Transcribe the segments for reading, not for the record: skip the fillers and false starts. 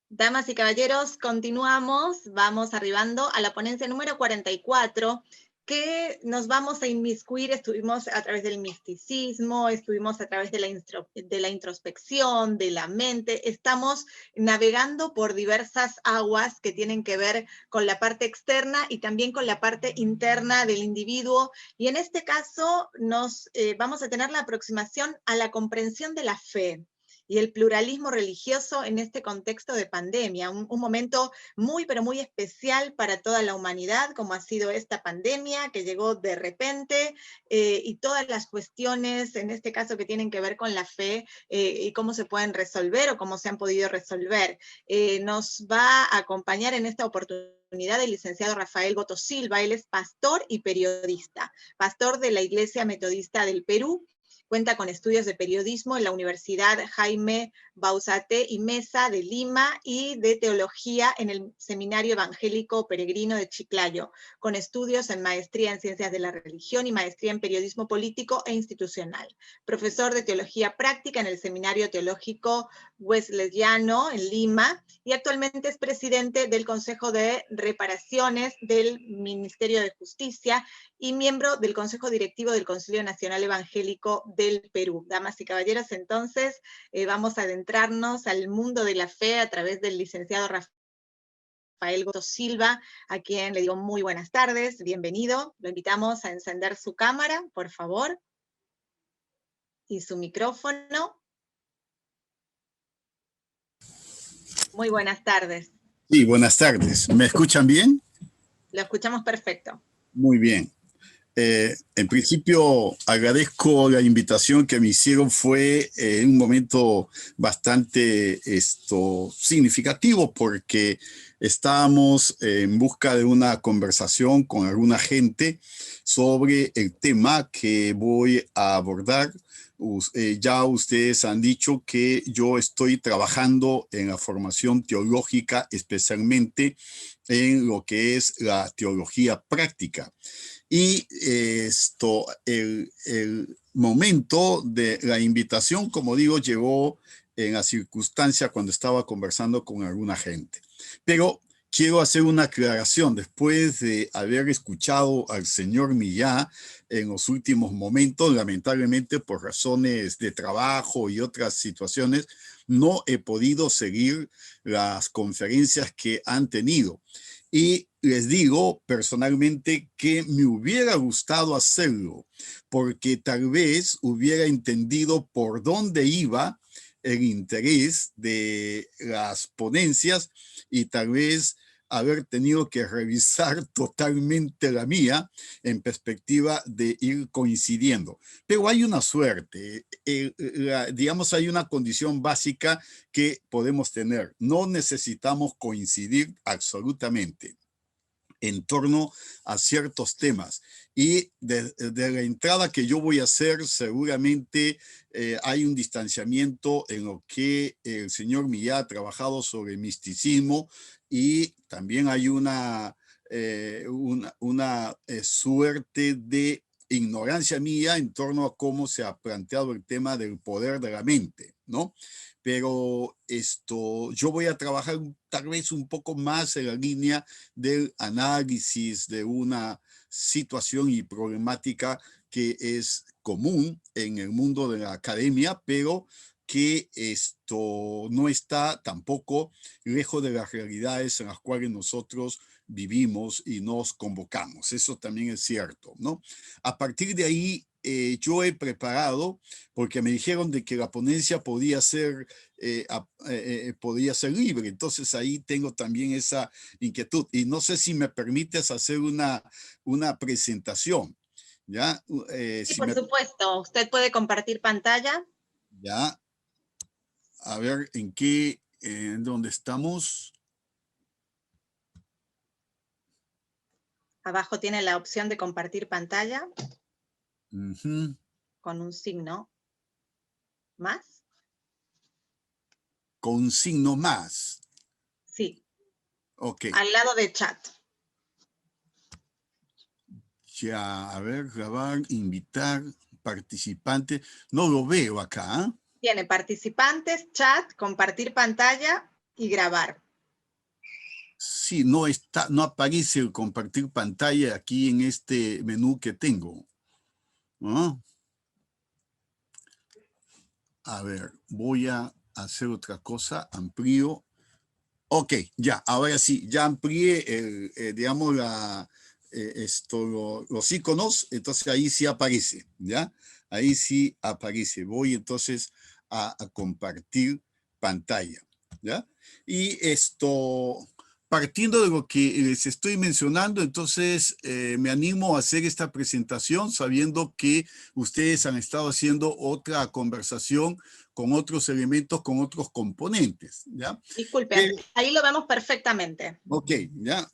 Damas y caballeros, continuamos, vamos arribando a la ponencia número 44, que nos vamos a inmiscuir. Estuvimos a través del misticismo, estuvimos a través de la introspección, de la mente, estamos navegando por diversas aguas que tienen que ver con la parte externa y también con la parte interna del individuo, y en este caso vamos a tener la aproximación a la comprensión de la fe y el pluralismo religioso en este contexto de pandemia, un momento muy, pero muy especial para toda la humanidad, como ha sido esta pandemia que llegó de repente, y todas las cuestiones, en este caso, que tienen que ver con la fe, y cómo se pueden resolver o cómo se han podido resolver. Nos va a acompañar en esta oportunidad el licenciado Rafael Boto Silva. Él es pastor y periodista, pastor de la Iglesia Metodista del Perú. Cuenta con estudios de periodismo en la Universidad Jaime Bauzate y Mesa de Lima y de teología en el Seminario Evangélico Peregrino de Chiclayo, con estudios en maestría en ciencias de la religión y maestría en periodismo político e institucional. Profesor de teología práctica en el Seminario Teológico Wesleyano en Lima, y actualmente es presidente del Consejo de Reparaciones del Ministerio de Justicia y miembro del Consejo Directivo del Concilio Nacional Evangélico del Perú. Damas y caballeros, entonces vamos a adentrarnos al mundo de la fe a través del licenciado Rafael Boto Silva, a quien le digo muy buenas tardes, bienvenido. Lo invitamos a encender su cámara, por favor, y su micrófono. Muy buenas tardes. Sí, buenas tardes. ¿Me escuchan bien? Lo escuchamos perfecto. Muy bien. En principio, agradezco la invitación que me hicieron. Fue un momento bastante significativo, porque estábamos en busca de una conversación con alguna gente sobre el tema que voy a abordar. Ya ustedes han dicho que yo estoy trabajando en la formación teológica, especialmente en lo que es la teología práctica. Y el momento de la invitación, como digo, llegó en la circunstancia cuando estaba conversando con alguna gente. Pero quiero hacer una aclaración. Después de haber escuchado al señor Millán en los últimos momentos, lamentablemente por razones de trabajo y otras situaciones, no he podido seguir las conferencias que han tenido. Y les digo personalmente que me hubiera gustado hacerlo, porque tal vez hubiera entendido por dónde iba el interés de las ponencias, y tal vez haber tenido que revisar totalmente la mía en perspectiva de ir coincidiendo. Pero hay una suerte, digamos, hay una condición básica que podemos tener: no necesitamos coincidir absolutamente en torno a ciertos temas. Y de la entrada que yo voy a hacer, seguramente hay un distanciamiento en lo que el señor Millán ha trabajado sobre misticismo, y también hay una suerte de ignorancia mía en torno a cómo se ha planteado el tema del poder de la mente, ¿no? Pero yo voy a trabajar tal vez un poco más en la línea del análisis de una situación y problemática que es común en el mundo de la academia, pero que no está tampoco lejos de las realidades en las cuales nosotros vivimos y nos convocamos. Eso también es cierto, ¿no? A partir de ahí, yo he preparado, porque me dijeron de que la ponencia podía ser libre. Entonces ahí tengo también esa inquietud. Y no sé si me permites hacer una presentación, ¿ya? Sí, por supuesto. ¿Usted puede compartir pantalla? Ya. A ver, ¿en dónde estamos? Abajo tiene la opción de compartir pantalla. Con un signo más. Con un signo más. Sí. Ok. Al lado de chat. Ya, a ver, grabar, invitar, participante. No lo veo acá. Tiene participantes, chat, compartir pantalla y grabar. Sí, no aparece el compartir pantalla aquí en este menú que tengo. ¿No? A ver, voy a hacer otra cosa, amplío. Ok, ya, ahora sí, ya amplié, digamos, los iconos, entonces ahí sí aparece, ¿ya? Ahí sí aparece. Voy entonces a compartir pantalla, ¿ya? Y partiendo de lo que les estoy mencionando, entonces me animo a hacer esta presentación sabiendo que ustedes han estado haciendo otra conversación con otros elementos, con otros componentes, ¿ya? Disculpe, ahí lo vemos perfectamente. Ok, ¿ya?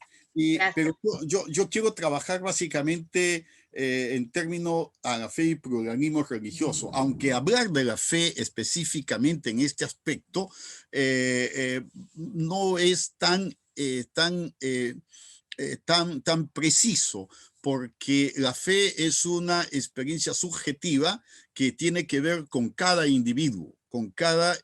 Pero yo quiero trabajar básicamente en términos a la fe y pluralismo religioso, aunque hablar de la fe específicamente en este aspecto no es tan preciso, porque la fe es una experiencia subjetiva que tiene que ver con cada individuo, con cada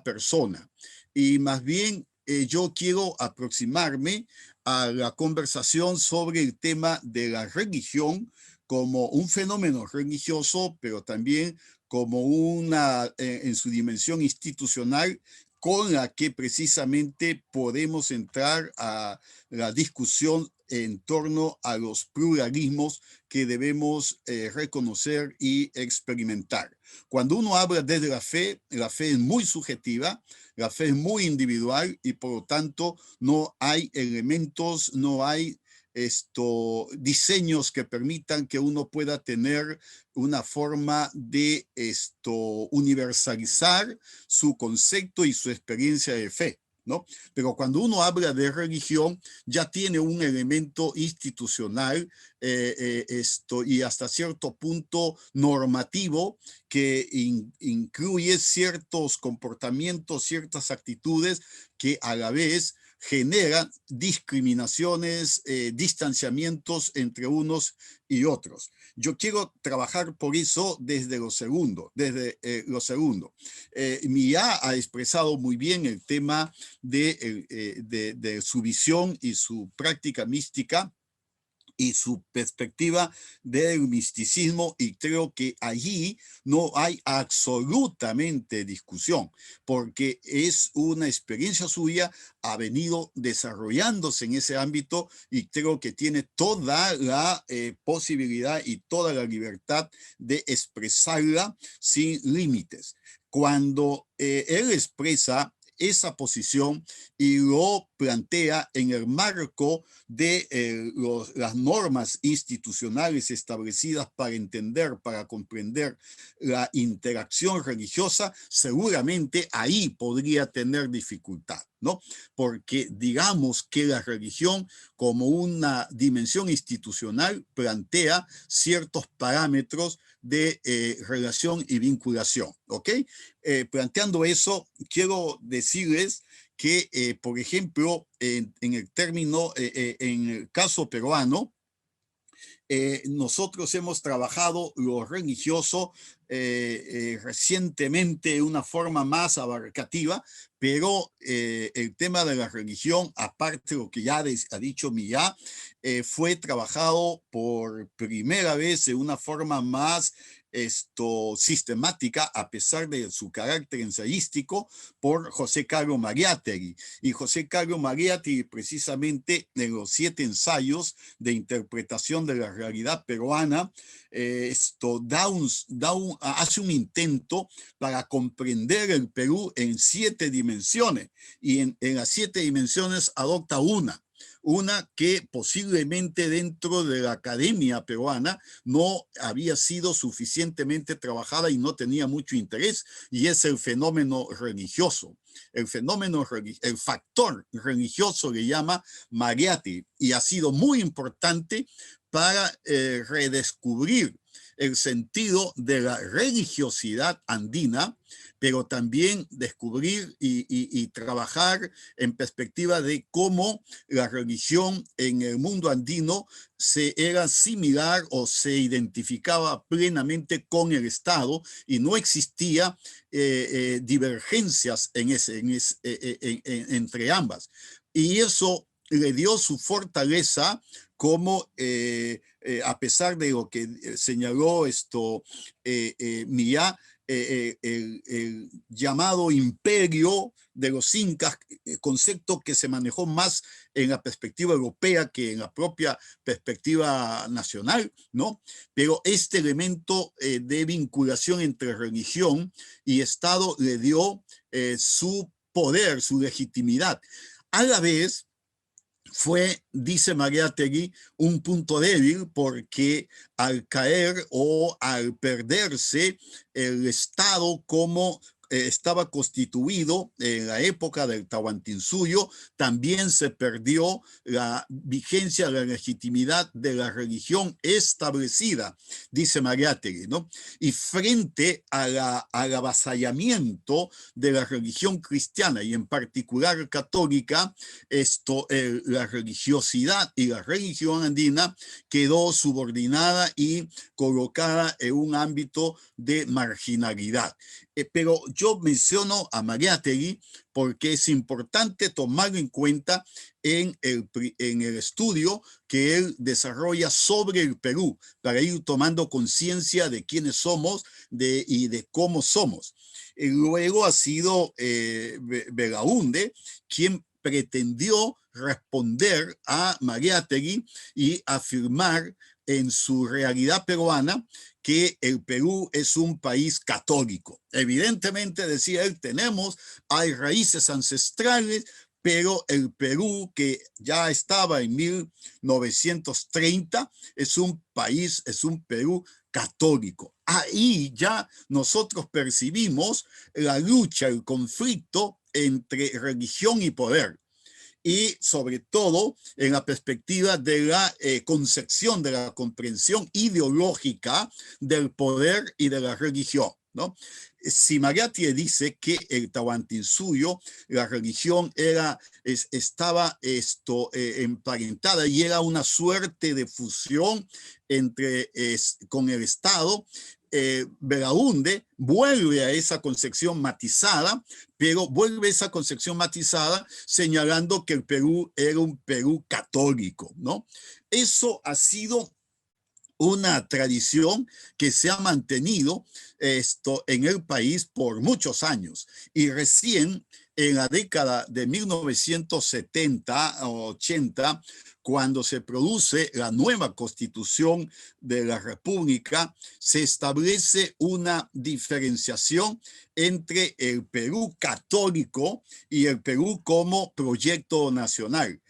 persona. Y más bien yo quiero aproximarme a la conversación sobre el tema de la religión como un fenómeno religioso, pero también como en su dimensión institucional, con la que precisamente podemos entrar a la discusión en torno a los pluralismos que debemos reconocer y experimentar. Cuando uno habla desde la fe es muy subjetiva, la fe es muy individual y por lo tanto no hay elementos, no hay diseños que permitan que uno pueda tener una forma de universalizar su concepto y su experiencia de fe, ¿no? Pero cuando uno habla de religión, ya tiene un elemento institucional y hasta cierto punto normativo que incluye ciertos comportamientos, ciertas actitudes que a la vez generan discriminaciones, distanciamientos entre unos y otros. Yo quiero trabajar por eso desde lo segundo. Millán ha expresado muy bien el tema de su visión y su práctica mística y su perspectiva del misticismo, y creo que allí no hay absolutamente discusión, porque es una experiencia suya, ha venido desarrollándose en ese ámbito y creo que tiene toda la posibilidad y toda la libertad de expresarla sin límites. Cuando él expresa esa posición y lo plantea en el marco de las normas institucionales establecidas para entender, para comprender la interacción religiosa, seguramente ahí podría tener dificultad, ¿no? Porque digamos que la religión como una dimensión institucional plantea ciertos parámetros de relación y vinculación, ¿ok? Planteando eso, quiero decirles que, por ejemplo, en el caso peruano, nosotros hemos trabajado lo religioso recientemente de una forma más abarcativa, pero el tema de la religión, aparte de lo que ya ha dicho Millán, fue trabajado por primera vez de una forma más sistemática, a pesar de su carácter ensayístico, por José Carlos Mariátegui. Y José Carlos Mariátegui, precisamente en los 7 ensayos de interpretación de la realidad peruana, hace un intento para comprender el Perú en 7 dimensiones, y en las 7 dimensiones adopta una que posiblemente dentro de la academia peruana no había sido suficientemente trabajada y no tenía mucho interés, y es el fenómeno religioso. El factor religioso le llama Mariátegui, y ha sido muy importante para redescubrir el sentido de la religiosidad andina, pero también descubrir y trabajar en perspectiva de cómo la religión en el mundo andino era similar o se identificaba plenamente con el Estado y no existía divergencias entre ambas. Y eso le dio su fortaleza como, a pesar de lo que señaló Millán, el llamado imperio de los incas, concepto que se manejó más en la perspectiva europea que en la propia perspectiva nacional, ¿no? Pero este elemento de vinculación entre religión y Estado le dio su poder, su legitimidad. A la vez, fue, dice Mariátegui, un punto débil porque al caer o al perderse el Estado como estaba constituido en la época del Tahuantinsuyo, también se perdió la vigencia, la legitimidad de la religión establecida, dice Mariátegui, ¿no? Y frente al avasallamiento de la religión cristiana y en particular católica, la religiosidad y la religión andina quedó subordinada y colocada en un ámbito de marginalidad. Pero yo menciono a Mariátegui porque es importante tomarlo en cuenta en el estudio que él desarrolla sobre el Perú, para ir tomando conciencia de quiénes somos y de cómo somos. Luego ha sido Belaúnde quien pretendió responder a Mariátegui y afirmar en su realidad peruana que el Perú es un país católico. Evidentemente, decía él, hay raíces ancestrales, pero el Perú, que ya estaba en 1930, es un Perú católico. Ahí ya nosotros percibimos la lucha, el conflicto entre religión y poder, y sobre todo en la perspectiva de la concepción, de la comprensión ideológica del poder y de la religión, ¿no? Si Mariátegui dice que el Tahuantinsuyo, la religión estaba emparentada y era una suerte de fusión con el Estado, Belaúnde vuelve a esa concepción matizada, pero vuelve a esa concepción matizada señalando que el Perú era un Perú católico, ¿no? Eso ha sido una tradición que se ha mantenido en el país por muchos años, y recién en la década de 1970 o 80, cuando se produce la nueva constitución de la República, se establece una diferenciación entre el Perú católico y el Perú como proyecto nacional.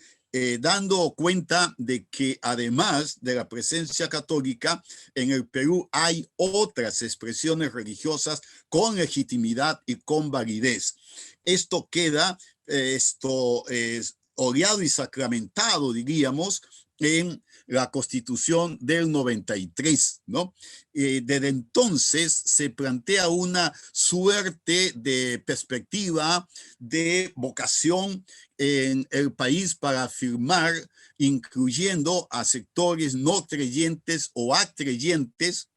Dando cuenta de que además de la presencia católica, en el Perú hay otras expresiones religiosas con legitimidad y con validez. Esto queda oleado y sacramentado, diríamos, en la Constitución del 93, ¿no? Desde entonces se plantea una suerte de perspectiva, de vocación en el país para afirmar, incluyendo a sectores no creyentes o acreyentes,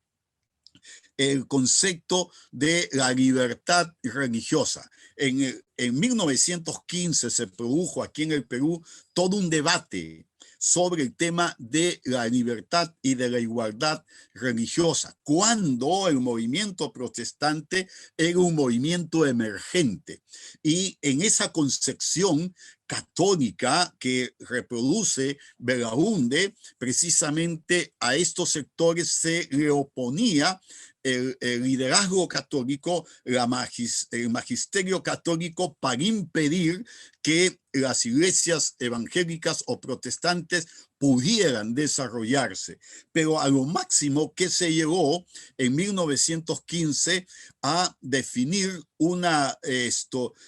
el concepto de la libertad religiosa. En 1915 se produjo aquí en el Perú todo un debate sobre el tema de la libertad y de la igualdad religiosa, cuando el movimiento protestante era un movimiento emergente. Y en esa concepción católica que reproduce Belaúnde, precisamente a estos sectores se le oponía el liderazgo católico, el magisterio católico, para impedir que las iglesias evangélicas o protestantes pudieran desarrollarse. Pero a lo máximo que se llegó en 1915 a definir una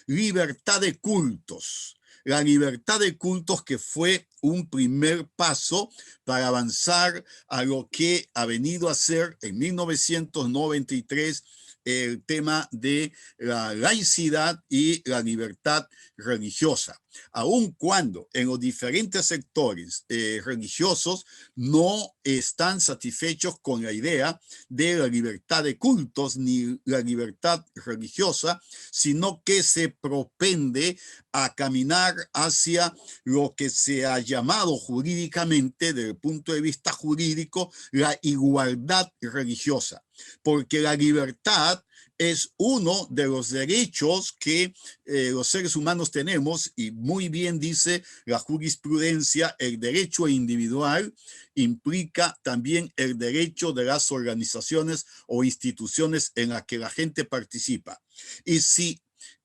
libertad de cultos. la libertad de cultos, que fue un primer paso para avanzar a lo que ha venido a ser en 1993 el tema de la laicidad y la libertad religiosa, aun cuando en los diferentes sectores religiosos no están satisfechos con la idea de la libertad de cultos ni la libertad religiosa, sino que se propende a caminar hacia lo que se ha llamado jurídicamente, desde el punto de vista jurídico, la igualdad religiosa, porque la libertad es uno de los derechos que los seres humanos tenemos, y muy bien dice la jurisprudencia, el derecho individual implica también el derecho de las organizaciones o instituciones en las que la gente participa. Y si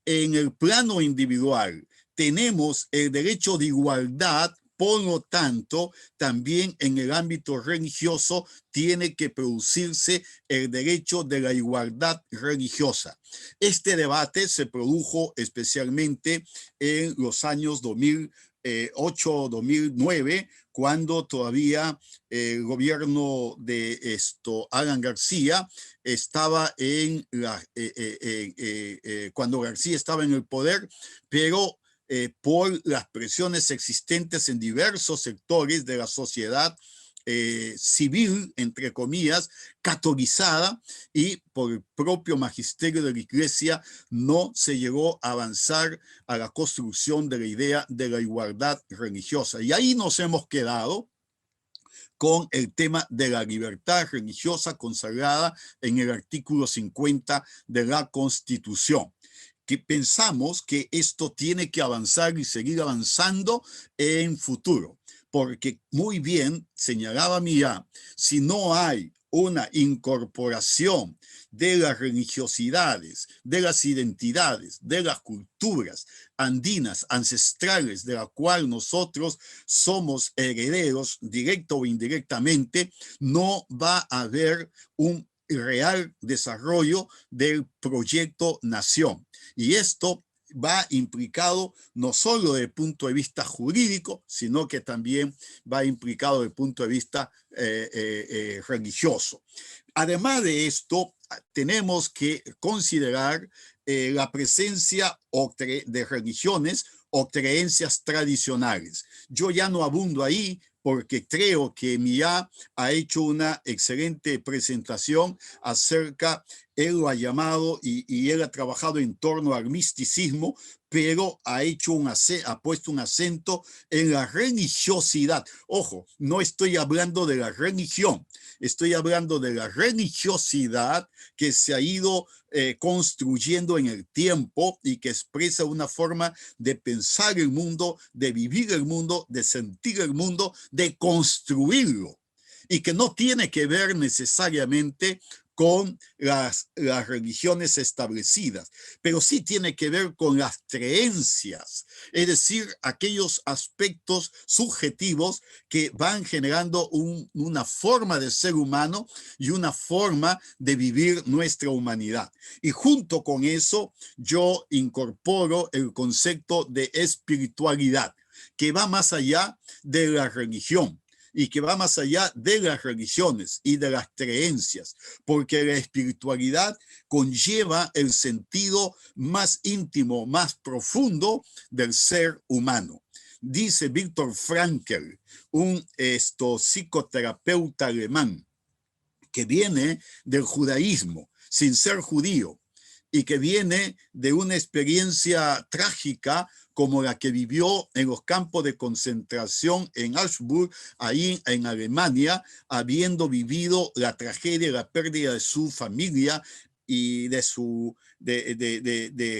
en el plano individual tenemos el derecho de igualdad, por lo tanto, también en el ámbito religioso tiene que producirse el derecho de la igualdad religiosa. Este debate se produjo especialmente en los años 2008-2009, cuando todavía el gobierno de Alan García estaba cuando García estaba en el poder, pero por las presiones existentes en diversos sectores de la sociedad civil, entre comillas, catolizada, y por el propio magisterio de la Iglesia no se llegó a avanzar a la construcción de la idea de la igualdad religiosa. Y ahí nos hemos quedado con el tema de la libertad religiosa consagrada en el artículo 50 de la Constitución, que pensamos que esto tiene que avanzar y seguir avanzando en futuro, porque muy bien señalaba Millán, si no hay una incorporación de las religiosidades, de las identidades, de las culturas andinas, ancestrales, de la cual nosotros somos herederos, directo o indirectamente, no va a haber un real desarrollo del proyecto nación. Y esto va implicado no solo desde el punto de vista jurídico, sino que también va implicado desde el punto de vista religioso. Además de esto, tenemos que considerar la presencia de religiones o creencias tradicionales. Yo ya no abundo ahí, porque creo que Millán ha hecho una excelente presentación acerca, él lo ha llamado y él ha trabajado en torno al misticismo, pero ha puesto un acento en la religiosidad. Ojo, no estoy hablando de la religión, estoy hablando de la religiosidad que se ha ido construyendo en el tiempo y que expresa una forma de pensar el mundo, de vivir el mundo, de sentir el mundo, de construirlo, y que no tiene que ver necesariamente con las religiones establecidas, pero sí tiene que ver con las creencias, es decir, aquellos aspectos subjetivos que van generando una forma de ser humano y una forma de vivir nuestra humanidad. Y junto con eso, yo incorporo el concepto de espiritualidad, que va más allá de la religión y que va más allá de las religiones y de las creencias, porque la espiritualidad conlleva el sentido más íntimo, más profundo del ser humano. Dice Viktor Frankl, un psicoterapeuta alemán que viene del judaísmo, sin ser judío, y que viene de una experiencia trágica como la que vivió en los campos de concentración en Auschwitz, ahí en Alemania, habiendo vivido la tragedia, la pérdida de su familia y de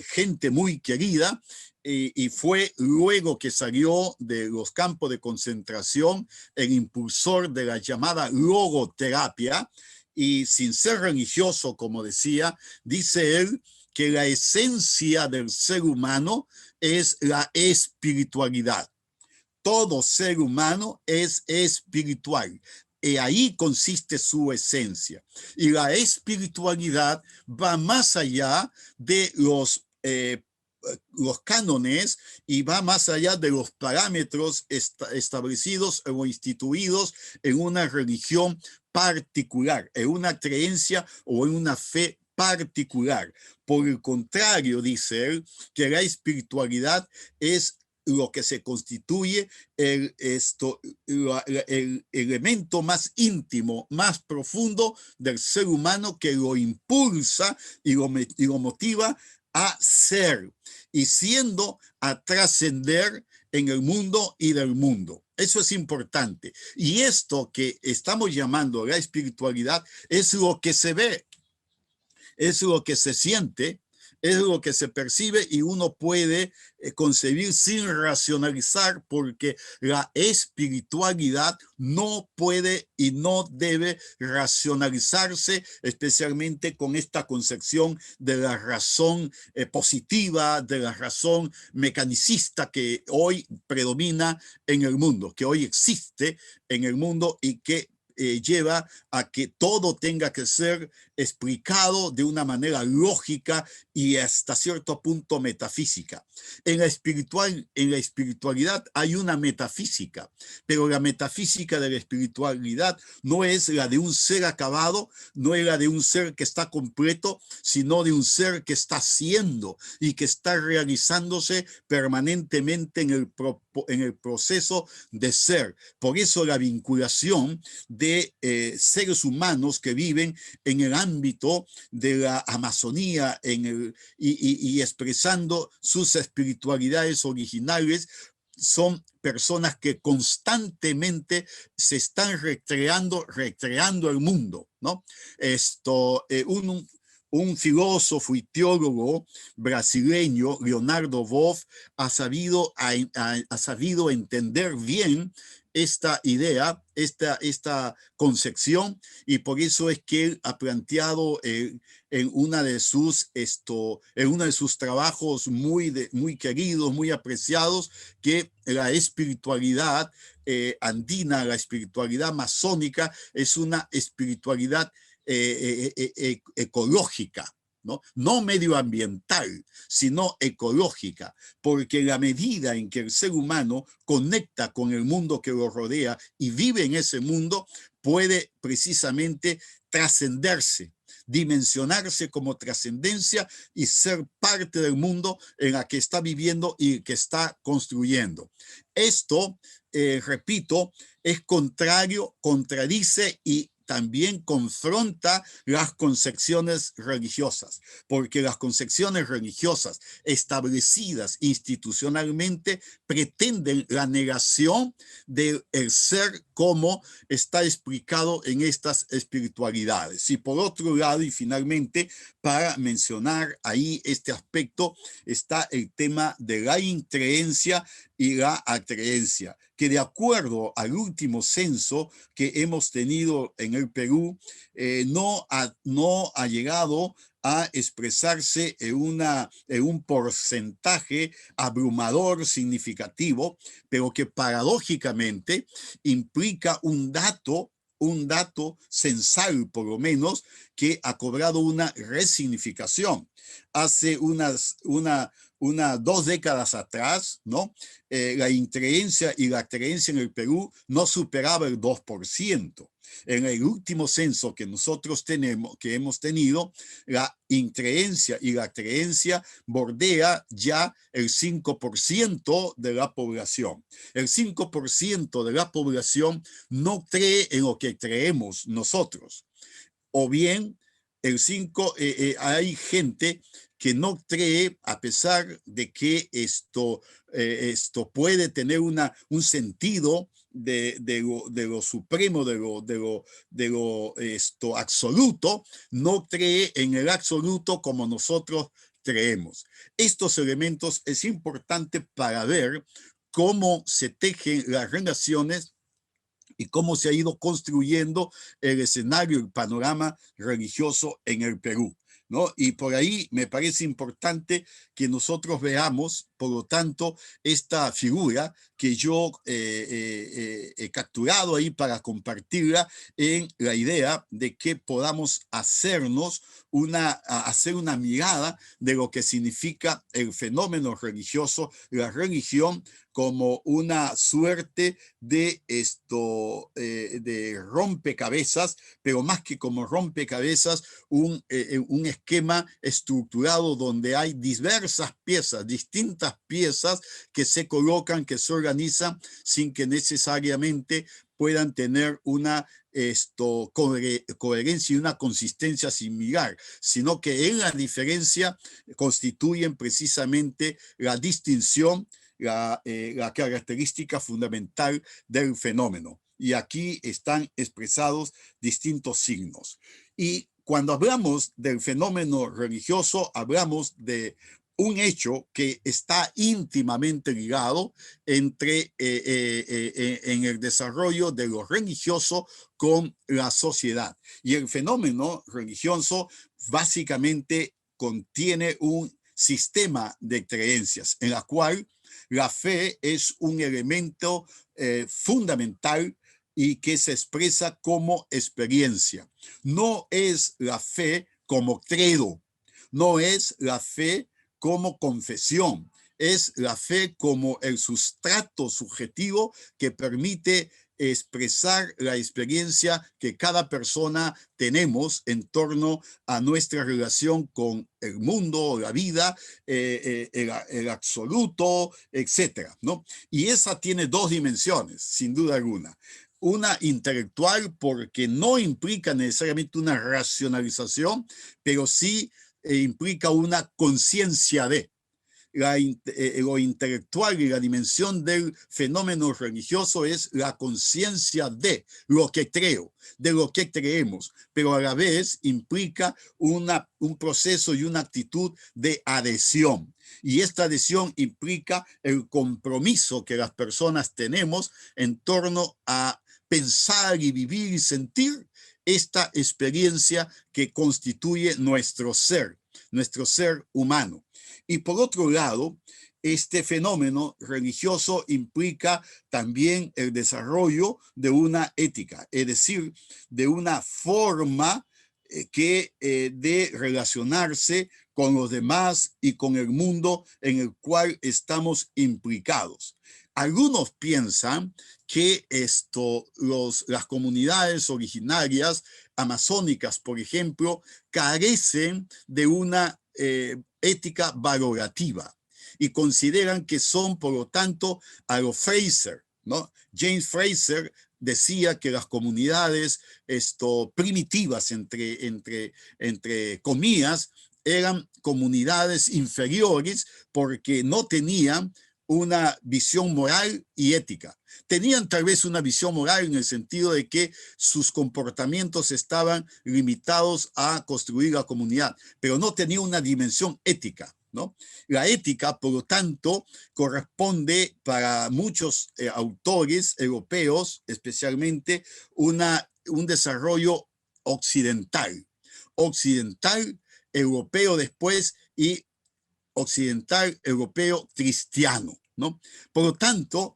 gente muy querida, y fue luego que salió de los campos de concentración el impulsor de la llamada logoterapia, y sin ser religioso, como decía, dice él que la esencia del ser humano es la espiritualidad. Todo ser humano es espiritual. Y ahí consiste su esencia. Y la espiritualidad va más allá de los los cánones y va más allá de los parámetros establecidos o instituidos en una religión particular, en una creencia o en una fe particular. Por el contrario, dice él, que la espiritualidad es lo que se constituye el elemento más íntimo, más profundo del ser humano, que lo impulsa y lo motiva a ser y siendo a trascender en el mundo y del mundo. Eso es importante. Y esto que estamos llamando la espiritualidad es lo que se ve, es lo que se siente, es lo que se percibe y uno puede concebir sin racionalizar, porque la espiritualidad no puede y no debe racionalizarse, especialmente con esta concepción de la razón positiva, de la razón mecanicista que hoy predomina en el mundo, que hoy existe en el mundo y que lleva a que todo tenga que ser explicado de una manera lógica y hasta cierto punto metafísica. En la espiritualidad hay una metafísica, pero la metafísica de la espiritualidad no es la de un ser acabado, no es la de un ser que está completo, sino de un ser que está siendo y que está realizándose permanentemente en el proceso de ser. Por eso la vinculación de seres humanos que viven en el ámbito de la Amazonía y expresando sus espiritualidades originales, son personas que constantemente se están recreando el mundo, ¿no? Un filósofo y teólogo brasileño, Leonardo Boff, ha sabido entender bien esta idea, esta concepción, y por eso es que él ha planteado en uno de sus trabajos muy queridos, muy apreciados, que la espiritualidad andina, la espiritualidad masónica, es una espiritualidad ecológica, no medioambiental, sino ecológica, porque en la medida en que el ser humano conecta con el mundo que lo rodea y vive en ese mundo, puede precisamente trascenderse, dimensionarse como trascendencia y ser parte del mundo en la que está viviendo y que está construyendo. Esto, repito, es contradice y también confronta las concepciones religiosas, porque las concepciones religiosas establecidas institucionalmente pretenden la negación del ser como está explicado en estas espiritualidades. Y por otro lado, y finalmente, para mencionar ahí este aspecto, está el tema de la increencia y la acreencia, que de acuerdo al último censo que hemos tenido en el Perú, no ha llegado a expresarse en un porcentaje abrumador, significativo, pero que paradójicamente implica un dato censal, por lo menos, que ha cobrado una resignificación. Hace 2 décadas atrás, ¿no? La increencia y la creencia en el Perú no superaba el 2%. En el último censo que nosotros hemos tenido, la increencia y la creencia bordea ya el 5% de la población. El 5% de la población no cree en lo que creemos nosotros. O bien, hay gente que no cree, a pesar de que esto puede tener un sentido de lo supremo, de lo absoluto, no cree en el absoluto como nosotros creemos. Estos elementos es importante para ver cómo se tejen las relaciones y cómo se ha ido construyendo el escenario, el panorama religioso en el Perú, ¿no? Y por ahí me parece importante que nosotros veamos, por lo tanto, esta figura que yo he capturado ahí para compartirla en la idea de que podamos hacer una mirada de lo que significa el fenómeno religioso, la religión, como una suerte de de rompecabezas, pero más que como rompecabezas, un esquema estructurado donde hay diversas piezas, distintas piezas que se colocan, que se organizan sin que necesariamente puedan tener una coherencia y una consistencia similar, sino que en la diferencia constituyen precisamente la distinción, la característica fundamental del fenómeno. Y aquí están expresados distintos signos. Y cuando hablamos del fenómeno religioso, hablamos de un hecho que está íntimamente ligado en el desarrollo de lo religioso con la sociedad. Y el fenómeno religioso básicamente contiene un sistema de creencias en la cual la fe es un elemento fundamental y que se expresa como experiencia. No es la fe como credo, no es la fe como confesión, es la fe como el sustrato subjetivo que permite expresar la experiencia que cada persona tenemos en torno a nuestra relación con el mundo, la vida, el absoluto, etcétera, ¿no? Y esa tiene dos dimensiones, sin duda alguna. Una intelectual, porque no implica necesariamente una racionalización, pero sí implica una conciencia de. Lo intelectual y la dimensión del fenómeno religioso es la conciencia de lo que creo, de lo que creemos, pero a la vez implica un proceso y una actitud de adhesión. Y esta adhesión implica el compromiso que las personas tenemos en torno a pensar y vivir y sentir esta experiencia que constituye nuestro ser humano. Y por otro lado, este fenómeno religioso implica también el desarrollo de una ética, es decir, de una forma de relacionarse con los demás y con el mundo en el cual estamos implicados. Algunos piensan que las comunidades originarias amazónicas, por ejemplo, carecen de una ética valorativa y consideran que son, por lo tanto, a lo Fraser, ¿no? James Fraser decía que las comunidades primitivas, entre comillas, eran comunidades inferiores porque no tenían una visión moral y ética. Tenían tal vez una visión moral en el sentido de que sus comportamientos estaban limitados a construir la comunidad, pero no tenía una dimensión ética, ¿no? La ética, por lo tanto, corresponde para muchos autores europeos, especialmente, un desarrollo occidental, europeo después y occidental, europeo, cristiano, ¿no? Por lo tanto,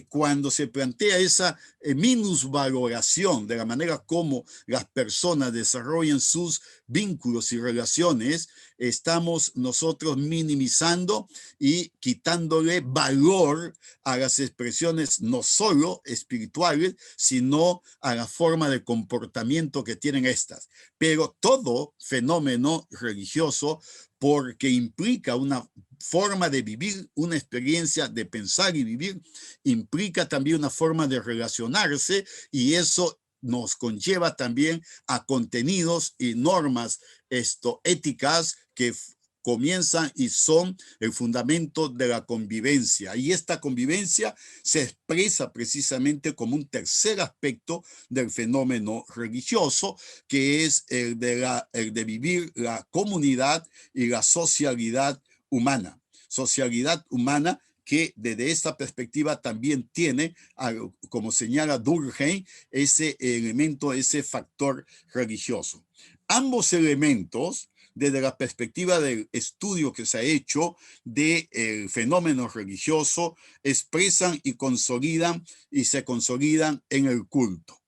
cuando se plantea esa minusvaloración de la manera como las personas desarrollan sus vínculos y relaciones, estamos nosotros minimizando y quitándole valor a las expresiones no solo espirituales, sino a la forma de comportamiento que tienen estas. Pero todo fenómeno religioso, porque implica una forma de vivir, una experiencia de pensar y vivir, implica también una forma de relacionarse, y eso nos conlleva también a contenidos y normas éticas que comienzan y son el fundamento de la convivencia. Y esta convivencia se expresa precisamente como un tercer aspecto del fenómeno religioso, que es el de vivir la comunidad y la socialidad humana. Socialidad humana que desde esta perspectiva también tiene, como señala Durkheim, ese elemento, ese factor religioso. Ambos elementos desde la perspectiva del estudio que se ha hecho del fenómeno religioso, expresan y consolidan y se consolidan en el culto,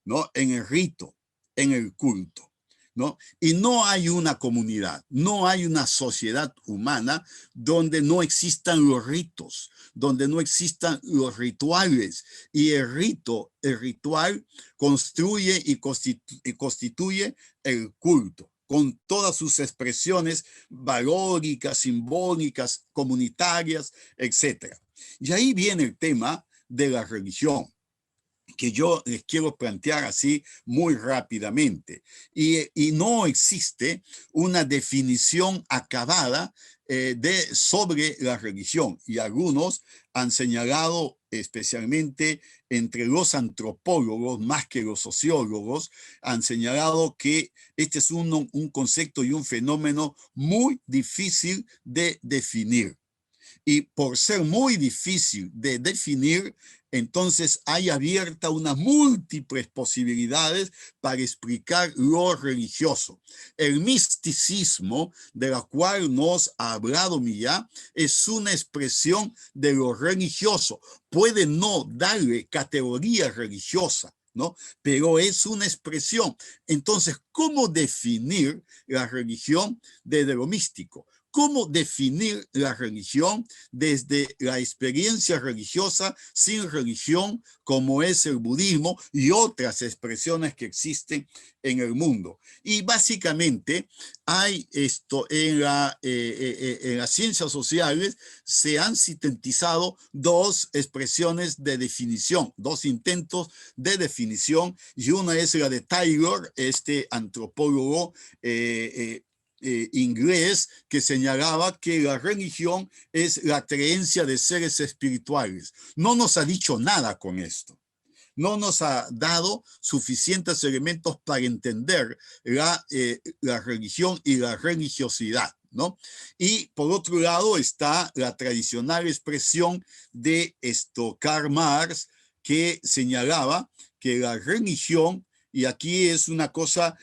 ¿no? En el rito, en el culto, ¿no? Y no hay una comunidad, no hay una sociedad humana donde no existan los ritos, donde no existan los rituales. Y el ritual construye y constituye el culto, con todas sus expresiones valóricas, simbólicas, comunitarias, etc. Y ahí viene el tema de la religión, que yo les quiero plantear así muy rápidamente. Y no existe una definición acabada sobre la religión. Y algunos han señalado, especialmente entre los antropólogos, más que los sociólogos, han señalado que este es un concepto y un fenómeno muy difícil de definir. Y por ser muy difícil de definir, entonces hay abierta unas múltiples posibilidades para explicar lo religioso. El misticismo, de la cual nos ha hablado Millán, es una expresión de lo religioso. Puede no darle categoría religiosa, ¿no? Pero es una expresión. Entonces, ¿cómo definir la religión desde lo místico? ¿Cómo definir la religión desde la experiencia religiosa sin religión, como es el budismo y otras expresiones que existen en el mundo? Y básicamente hay esto en las ciencias sociales, se han sintetizado dos expresiones de definición, dos intentos de definición, y una es la de Taylor, este antropólogo inglés, que señalaba que la religión es la creencia de seres espirituales. No nos ha dicho nada con esto. No nos ha dado suficientes elementos para entender la religión y la religiosidad, ¿no? Y por otro lado está la tradicional expresión de Karl Marx, que señalaba que la religión, y aquí es una cosa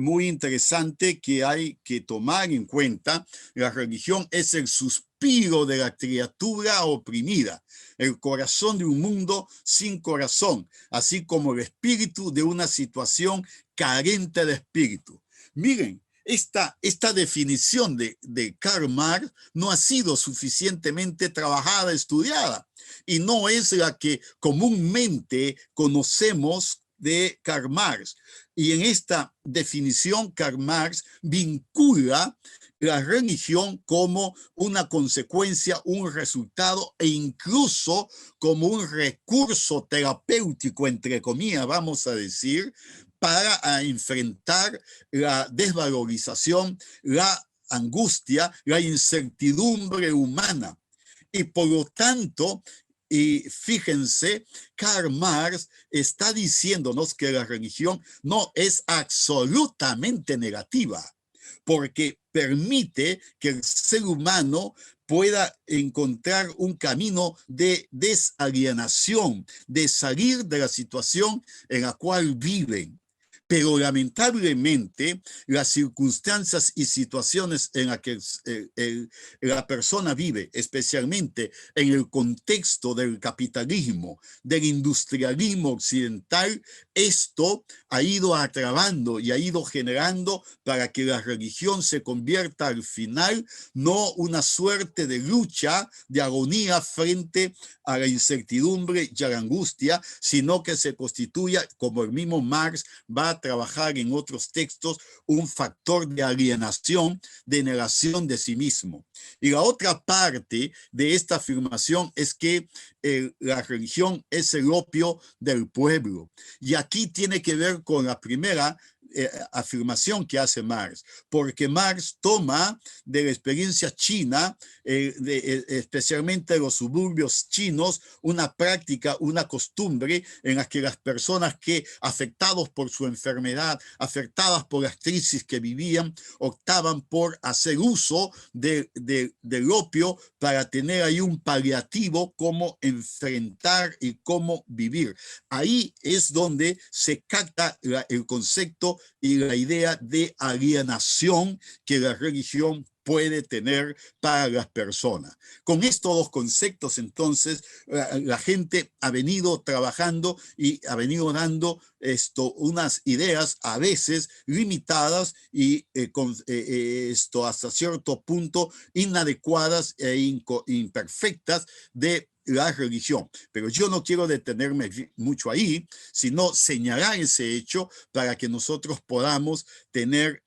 muy interesante que hay que tomar en cuenta, la religión es el suspiro de la criatura oprimida, el corazón de un mundo sin corazón, así como el espíritu de una situación carente de espíritu. Miren, esta definición de Karl Marx no ha sido suficientemente trabajada, estudiada, y no es la que comúnmente conocemos de Karl Marx. Y en esta definición, Karl Marx vincula la religión como una consecuencia, un resultado e incluso como un recurso terapéutico, entre comillas, vamos a decir, para enfrentar la desvalorización, la angustia, la incertidumbre humana. Y por lo tanto, y fíjense, Karl Marx está diciéndonos que la religión no es absolutamente negativa, porque permite que el ser humano pueda encontrar un camino de desalienación, de salir de la situación en la cual viven. Pero lamentablemente las circunstancias y situaciones en las que la persona vive, especialmente en el contexto del capitalismo, del industrialismo occidental, esto ha ido agravando y ha ido generando para que la religión se convierta al final no una suerte de lucha, de agonía frente a la incertidumbre y a la angustia, sino que se constituya, como el mismo Marx va a trabajar en otros textos, un factor de alienación, de negación de sí mismo. Y la otra parte de esta afirmación es que la religión es el opio del pueblo. Y aquí tiene que ver con la primera afirmación que hace Marx, porque Marx toma de la experiencia china, especialmente de los suburbios chinos, una práctica, una costumbre en la que las personas que, afectados por su enfermedad, afectadas por las crisis que vivían, optaban por hacer uso del opio para tener ahí un paliativo, cómo enfrentar y cómo vivir. Ahí es donde se capta el concepto y la idea de alienación que la religión puede tener para las personas. Con estos dos conceptos, entonces, la gente ha venido trabajando y ha venido dando unas ideas a veces limitadas y hasta cierto punto inadecuadas e imperfectas de la religión. Pero yo no quiero detenerme mucho ahí, sino señalar ese hecho para que nosotros podamos tener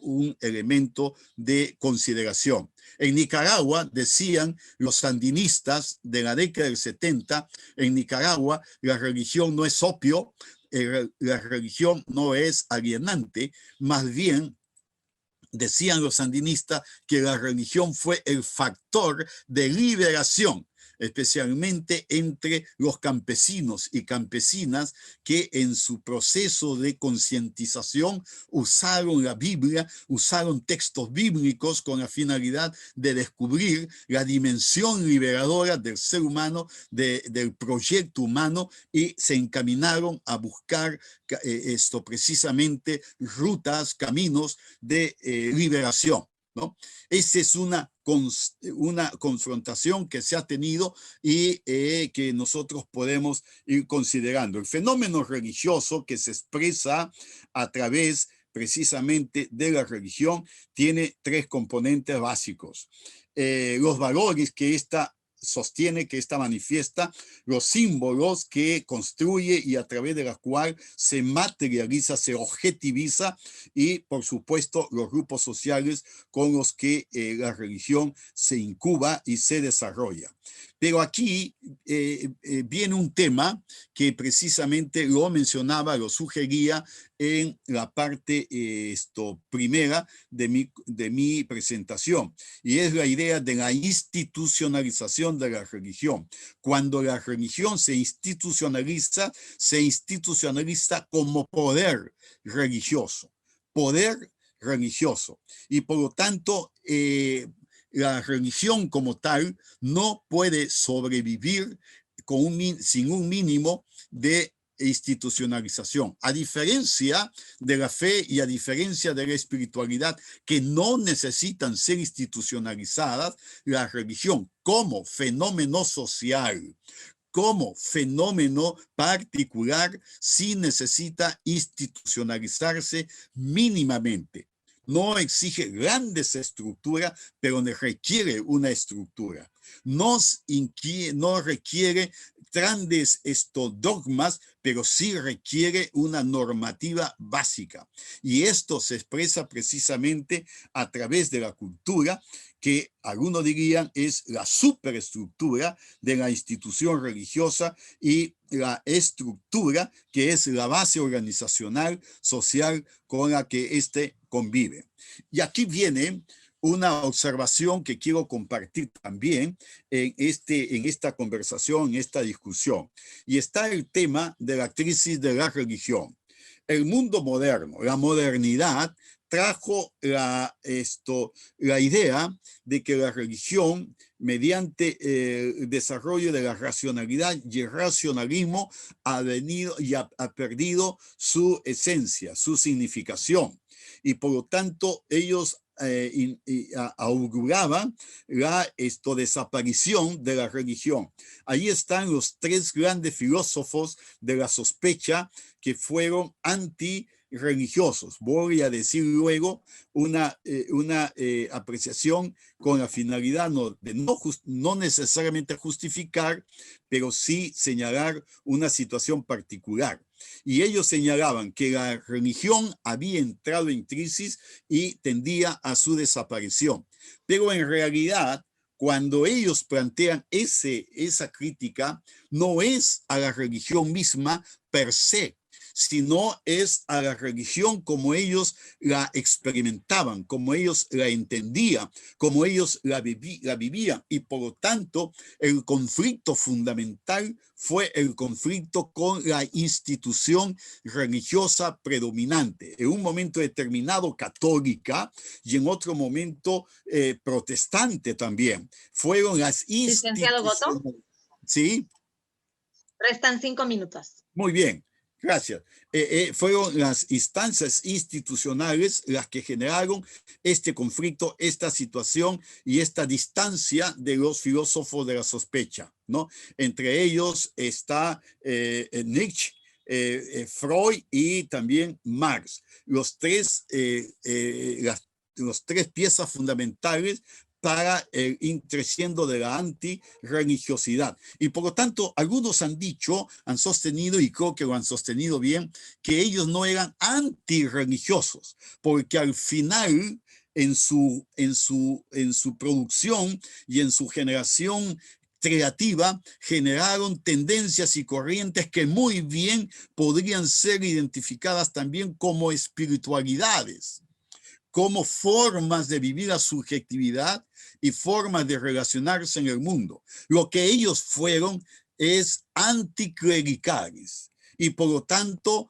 un elemento de consideración. En Nicaragua, decían los sandinistas de la década del 70, en Nicaragua la religión no es opio, la religión no es alienante, más bien decían los sandinistas que la religión fue el factor de liberación, especialmente entre los campesinos y campesinas que en su proceso de concientización usaron la Biblia, usaron textos bíblicos con la finalidad de descubrir la dimensión liberadora del ser humano, del proyecto humano, y se encaminaron a buscar precisamente rutas, caminos de liberación, ¿no? Esa es una confrontación que se ha tenido y que nosotros podemos ir considerando. El fenómeno religioso que se expresa a través precisamente de la religión tiene tres componentes básicos. Los valores que sostiene, que esta manifiesta, los símbolos que construye y a través de la cual se materializa, se objetiviza, y por supuesto los grupos sociales con los que la religión se incuba y se desarrolla. Pero aquí viene un tema que precisamente lo mencionaba, lo sugería en la parte primera de mi presentación, y es la idea de la institucionalización de la religión. Cuando la religión se institucionaliza como poder religioso, y por lo tanto la religión como tal no puede sobrevivir sin un mínimo de institucionalización, a diferencia de la fe y a diferencia de la espiritualidad, que no necesitan ser institucionalizadas. La religión como fenómeno social, como fenómeno particular, sí necesita institucionalizarse mínimamente. No exige grandes estructuras, pero requiere una estructura. No requiere grandes dogmas, pero sí requiere una normativa básica. Y esto se expresa precisamente a través de la cultura, que algunos dirían es la superestructura de la institución religiosa, y la estructura que es la base organizacional, social con la que convive. Y aquí viene una observación que quiero compartir también en esta conversación, en esta discusión. Y está el tema de la crisis de la religión. El mundo moderno, la modernidad, trajo la idea de que la religión, mediante el desarrollo de la racionalidad y el racionalismo, ha perdido su esencia, su significación. Y por lo tanto, ellos auguraban la desaparición de la religión. Ahí están los tres grandes filósofos de la sospecha que fueron antirreligiosos. Voy a decir luego una apreciación con la finalidad de no necesariamente justificar, pero sí señalar una situación particular. Y ellos señalaban que la religión había entrado en crisis y tendía a su desaparición. Pero en realidad, cuando ellos plantean esa crítica, no es a la religión misma per se, sino es a la religión como ellos la experimentaban, como ellos la entendían, como ellos la vivían. Y por lo tanto, el conflicto fundamental fue el conflicto con la institución religiosa predominante, en un momento determinado católica y en otro momento protestante también. Fueron las instituciones. Licenciado Boto. Sí. Restan 5 minutos. Muy bien. Gracias. Fueron las instancias institucionales las que generaron este conflicto, esta situación y esta distancia de los filósofos de la sospecha, ¿no? Entre ellos está Nietzsche, Freud y también Marx. Los tres piezas fundamentales para el increciendo de la antirreligiosidad. Y por lo tanto, algunos han dicho, han sostenido, y creo que lo han sostenido bien, que ellos no eran antirreligiosos, porque al final, en su producción y en su generación creativa, generaron tendencias y corrientes que muy bien podrían ser identificadas también como espiritualidades, como formas de vivir la subjetividad y formas de relacionarse en el mundo. Lo que ellos fueron es anticlericales y por lo tanto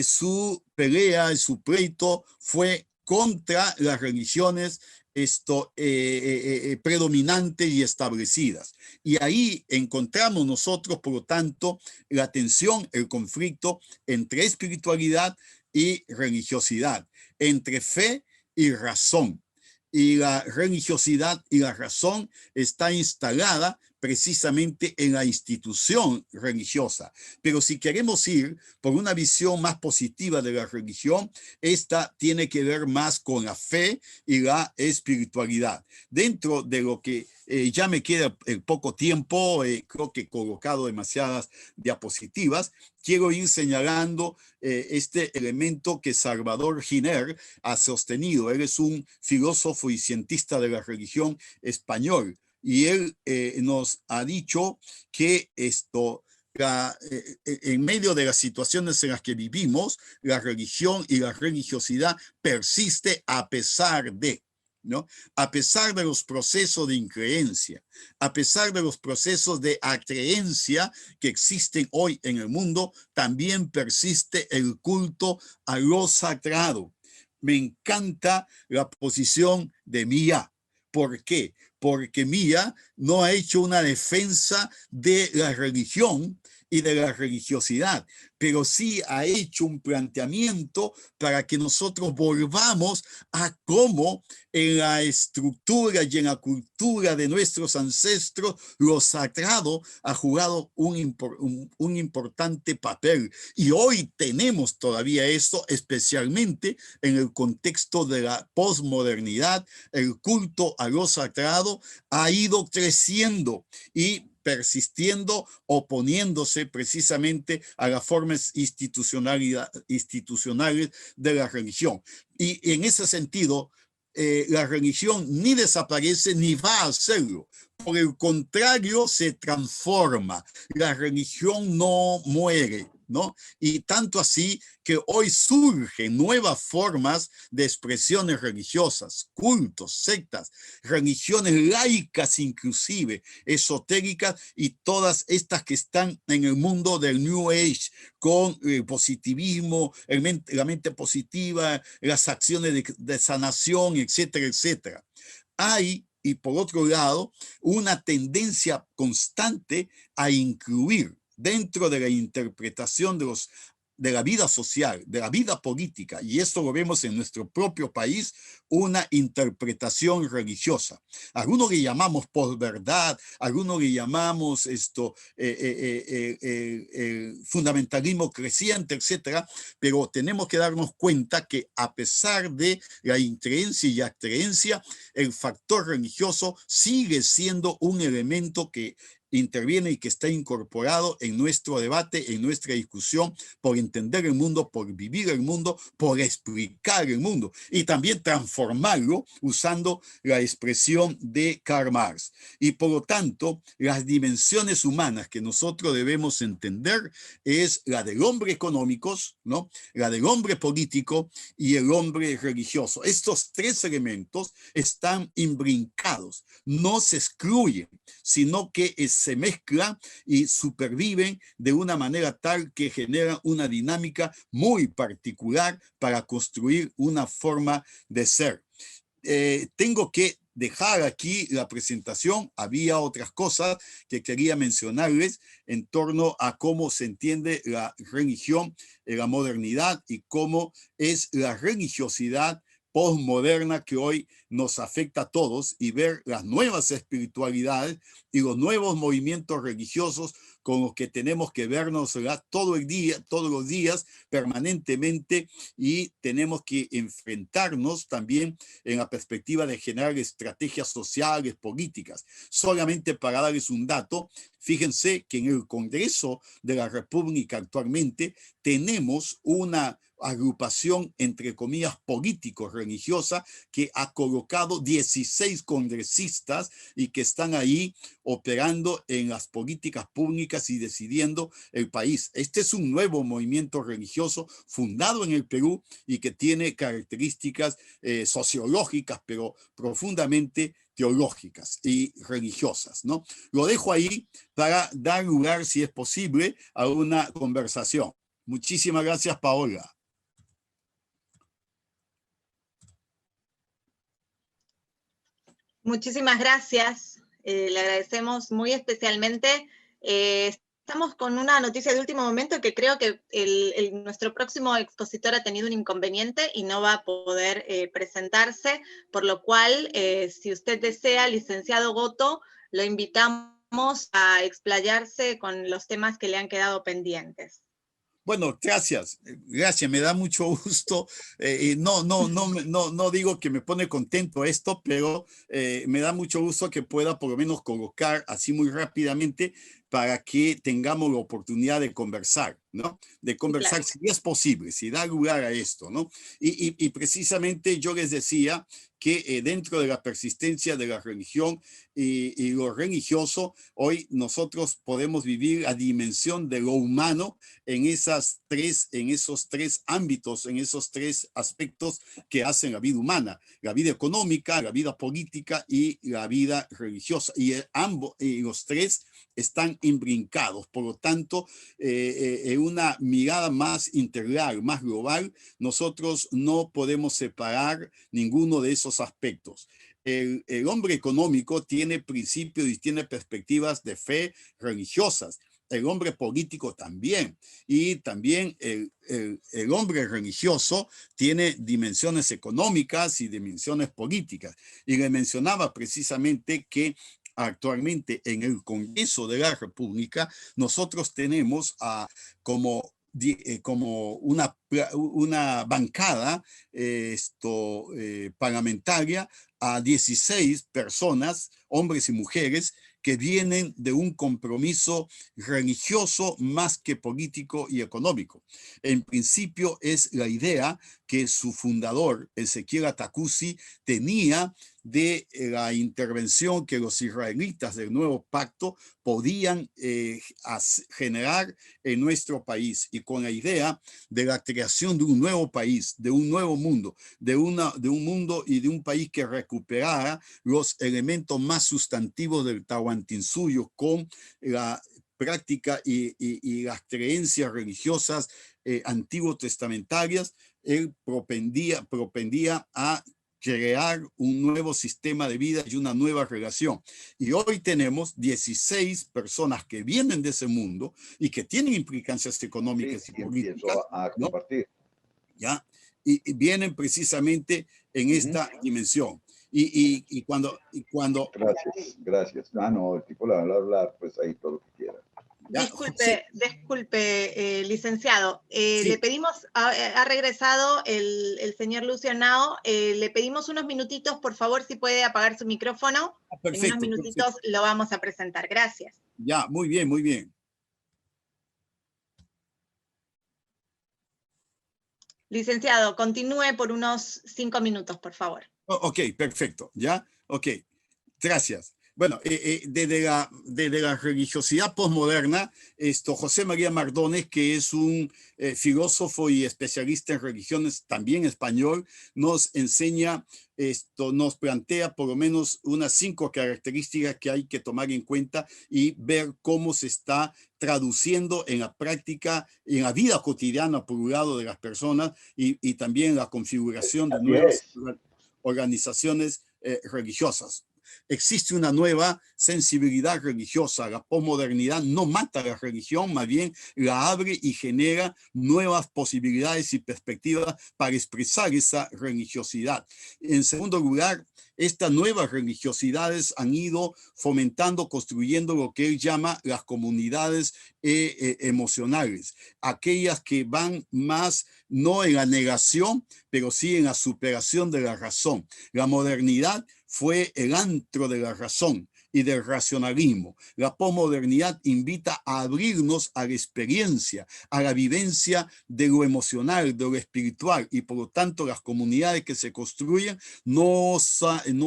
su pelea, su pleito fue contra las religiones predominantes y establecidas. Y ahí encontramos nosotros, por lo tanto, la tensión, el conflicto entre espiritualidad y religiosidad, entre fe y razón. Y la religiosidad y la razón está instalada precisamente en la institución religiosa. Pero si queremos ir por una visión más positiva de la religión, esta tiene que ver más con la fe y la espiritualidad. Dentro de lo que ya me queda poco tiempo, creo que he colocado demasiadas diapositivas, quiero ir señalando este elemento que Salvador Giner ha sostenido. Él es un filósofo y cientista de la religión español y él nos ha dicho que en medio de las situaciones en las que vivimos, la religión y la religiosidad persiste a pesar de, ¿no? A pesar de los procesos de increencia, a pesar de los procesos de acreencia que existen hoy en el mundo, también persiste el culto a lo sagrado. Me encanta la posición de Mía. ¿Por qué? Porque Mía no ha hecho una defensa de la religión y de la religiosidad, pero sí ha hecho un planteamiento para que nosotros volvamos a cómo en la estructura y en la cultura de nuestros ancestros lo sagrado ha jugado un importante papel. Y hoy tenemos todavía eso, especialmente en el contexto de la posmodernidad. El culto a lo sagrado ha ido creciendo y persistiendo, oponiéndose precisamente a las formas institucionales de la religión. Y en ese sentido, la religión ni desaparece ni va a hacerlo. Por el contrario, se transforma. La religión no muere, ¿no? Y tanto así que hoy surgen nuevas formas de expresiones religiosas, cultos, sectas, religiones laicas inclusive, esotéricas y todas estas que están en el mundo del New Age con el positivismo, la mente positiva, las acciones de sanación, etcétera, etcétera. Hay, y por otro lado, una tendencia constante a incluir dentro de la interpretación de la vida social, de la vida política, y esto lo vemos en nuestro propio país, una interpretación religiosa. Algunos le llamamos posverdad, algunos le llamamos fundamentalismo creciente, etcétera, pero tenemos que darnos cuenta que a pesar de la increencia y acreencia, el factor religioso sigue siendo un elemento que interviene y que está incorporado en nuestro debate, en nuestra discusión, por entender el mundo, por vivir el mundo, por explicar el mundo y también transformarlo usando la expresión de Karl Marx. Y por lo tanto, las dimensiones humanas que nosotros debemos entender es la del hombre económico, ¿no? La del hombre político y el hombre religioso. Estos tres elementos están imbrincados, no se excluyen, sino que se mezclan y superviven de una manera tal que generan una dinámica muy particular para construir una forma de ser. Tengo que dejar aquí la presentación. Había otras cosas que quería mencionarles en torno a cómo se entiende la religión en la modernidad y cómo es la religiosidad postmoderna que hoy nos afecta a todos, y ver las nuevas espiritualidades y los nuevos movimientos religiosos con los que tenemos que vernos todo el día, todos los días, permanentemente, y tenemos que enfrentarnos también en la perspectiva de generar estrategias sociales, políticas. Solamente para darles un dato, fíjense que en el Congreso de la República actualmente tenemos una agrupación, entre comillas, político-religiosa, que ha colocado 16 congresistas y que están ahí operando en las políticas públicas y decidiendo el país. Este es un nuevo movimiento religioso fundado en el Perú y que tiene características sociológicas, pero profundamente teológicas y religiosas, ¿no? Lo dejo ahí para dar lugar, si es posible, a una conversación. Muchísimas gracias, Paola. Muchísimas gracias, le agradecemos muy especialmente. Estamos con una noticia de último momento que creo que nuestro próximo expositor ha tenido un inconveniente y no va a poder presentarse, por lo cual, si usted desea, licenciado Goto, lo invitamos a explayarse con los temas que le han quedado pendientes. Bueno, gracias, me da mucho gusto. No digo que me pone contento esto, pero me da mucho gusto que pueda por lo menos colocar así muy rápidamente para que tengamos la oportunidad de conversar, ¿no? De conversar, claro, si es posible, si da lugar a esto, ¿no? Y precisamente yo les decía que dentro de la persistencia de la religión y lo religioso, hoy nosotros podemos vivir la dimensión de lo humano en esos tres ámbitos, en esos tres aspectos que hacen la vida humana: la vida económica, la vida política y la vida religiosa. Y los tres están imbrincados. Por lo tanto, en una mirada más integral, más global, nosotros no podemos separar ninguno de esos aspectos. El hombre económico tiene principios y tiene perspectivas de fe religiosas. El hombre político también. Y también el hombre religioso tiene dimensiones económicas y dimensiones políticas. Y le mencionaba precisamente que actualmente en el Congreso de la República nosotros tenemos como una bancada parlamentaria a 16 personas, hombres y mujeres, que vienen de un compromiso religioso más que político y económico. En principio es la idea que su fundador, Ezequiel Atacusi, tenía de la intervención que los israelitas del nuevo pacto podían generar en nuestro país, y con la idea de la creación de un nuevo país, de un nuevo mundo, de un mundo y de un país que recuperara los elementos más sustantivos del Tahuantinsuyo con la práctica y las creencias religiosas antiguo testamentarias. Él propendía a crear un nuevo sistema de vida y una nueva relación. Y hoy tenemos 16 personas que vienen de ese mundo y que tienen implicancias económicas y políticas, a compartir. ¿Ya? Y vienen precisamente en esta dimensión. Y cuando... Gracias. No, el tipo le va a hablar, pues ahí todo lo que quiera. Disculpe, licenciado. Sí. Le pedimos, ha regresado el señor Lucio Henao, le pedimos unos minutitos, por favor, si puede apagar su micrófono. Perfecto, en unos minutitos lo vamos a presentar. Gracias. Ya, muy bien, muy bien. Licenciado, continúe por unos 5 minutos, por favor. Ok, perfecto. Ya, ok. Gracias. Bueno, desde la religiosidad posmoderna, José María Mardones, que es un filósofo y especialista en religiones, también español, nos enseña, nos plantea por lo menos unas 5 características que hay que tomar en cuenta y ver cómo se está traduciendo en la práctica, en la vida cotidiana, por un lado, de las personas y también la configuración de nuevas organizaciones religiosas. Existe una nueva sensibilidad religiosa. La posmodernidad no mata la religión, más bien la abre y genera nuevas posibilidades y perspectivas para expresar esa religiosidad. En segundo lugar, estas nuevas religiosidades han ido fomentando, construyendo lo que él llama las comunidades emocionales, aquellas que van más no en la negación, pero sí en la superación de la razón. La modernidad fue el antro de la razón y del racionalismo. La posmodernidad invita a abrirnos a la experiencia, a la vivencia de lo emocional, de lo espiritual, y por lo tanto las comunidades que se construyen no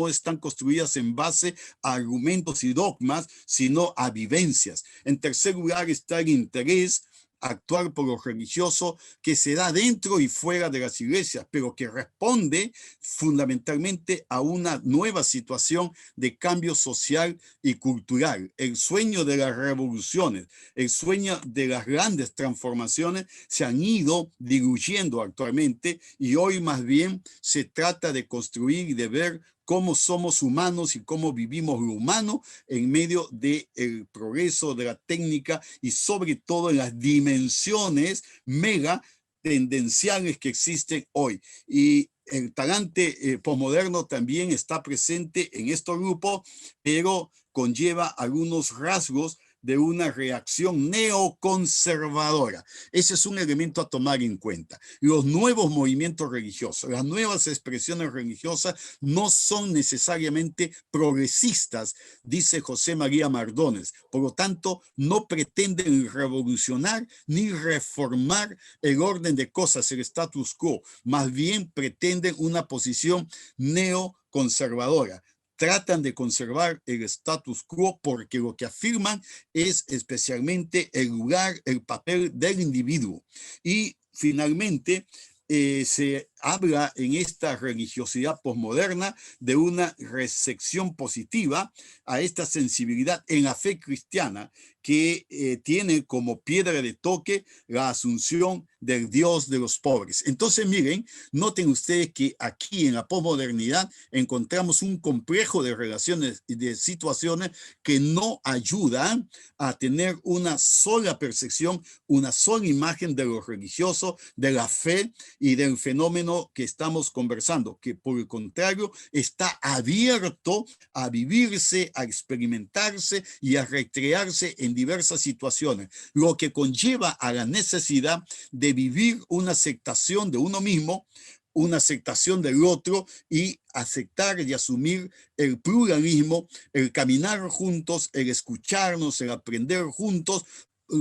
están construidas en base a argumentos y dogmas, sino a vivencias. En tercer lugar está el interés actuar por lo religioso que se da dentro y fuera de las iglesias, pero que responde fundamentalmente a una nueva situación de cambio social y cultural. El sueño de las revoluciones, el sueño de las grandes transformaciones se han ido diluyendo actualmente, y hoy más bien se trata de construir y de ver cómo somos humanos y cómo vivimos lo humano en medio del progreso de la técnica y sobre todo en las dimensiones mega tendenciales que existen hoy. Y el talante posmoderno también está presente en estos grupos, pero conlleva algunos rasgos de una reacción neoconservadora. Ese es un elemento a tomar en cuenta. Los nuevos movimientos religiosos, las nuevas expresiones religiosas no son necesariamente progresistas, dice José María Mardones. Por lo tanto, no pretenden revolucionar ni reformar el orden de cosas, el status quo. Más bien pretenden una posición neoconservadora. Tratan de conservar el status quo porque lo que afirman es especialmente el lugar, el papel del individuo. Y finalmente, se habla en esta religiosidad posmoderna de una recepción positiva a esta sensibilidad en la fe cristiana que tiene como piedra de toque la asunción del Dios de los pobres. Entonces, miren, noten ustedes que aquí en la posmodernidad encontramos un complejo de relaciones y de situaciones que no ayudan a tener una sola percepción, una sola imagen de lo religioso, de la fe y del fenómeno que estamos conversando, que por el contrario está abierto a vivirse, a experimentarse y a recrearse en diversas situaciones, lo que conlleva a la necesidad de vivir una aceptación de uno mismo, una aceptación del otro y aceptar y asumir el pluralismo, el caminar juntos, el escucharnos, el aprender juntos,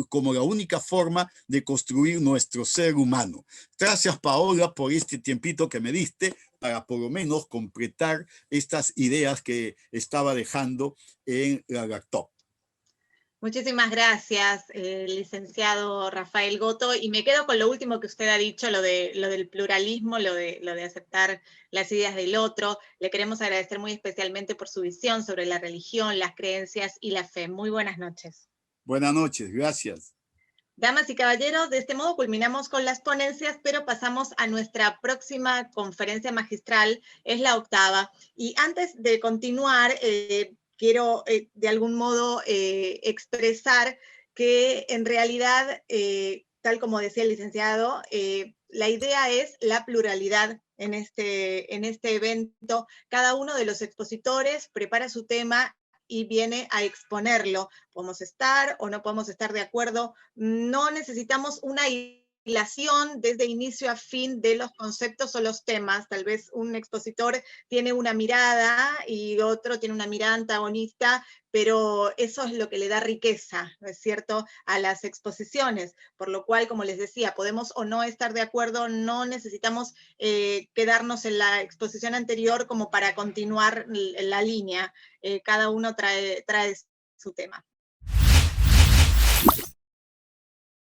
como la única forma de construir nuestro ser humano. Gracias, Paola, por este tiempito que me diste para por lo menos completar estas ideas que estaba dejando en la laptop. Muchísimas gracias, licenciado Rafael Goto, y me quedo con lo último que usted ha dicho, lo del pluralismo, lo de aceptar las ideas del otro. Le queremos agradecer muy especialmente por su visión sobre la religión, las creencias y la fe. Muy buenas noches. Buenas noches, gracias. Damas y caballeros, de este modo culminamos con las ponencias, pero pasamos a nuestra próxima conferencia magistral, es la 8ª. Y antes de continuar, quiero de algún modo expresar que en realidad, tal como decía el licenciado, la idea es la pluralidad en este evento. Cada uno de los expositores prepara su tema y viene a exponerlo. Podemos estar o no podemos estar de acuerdo. No necesitamos una hilación desde inicio a fin de los conceptos o los temas. Tal vez un expositor tiene una mirada y otro tiene una mirada antagonista, pero eso es lo que le da riqueza, ¿no es cierto?, a las exposiciones, por lo cual, como les decía, podemos o no estar de acuerdo, no necesitamos quedarnos en la exposición anterior como para continuar la línea, cada uno trae su tema.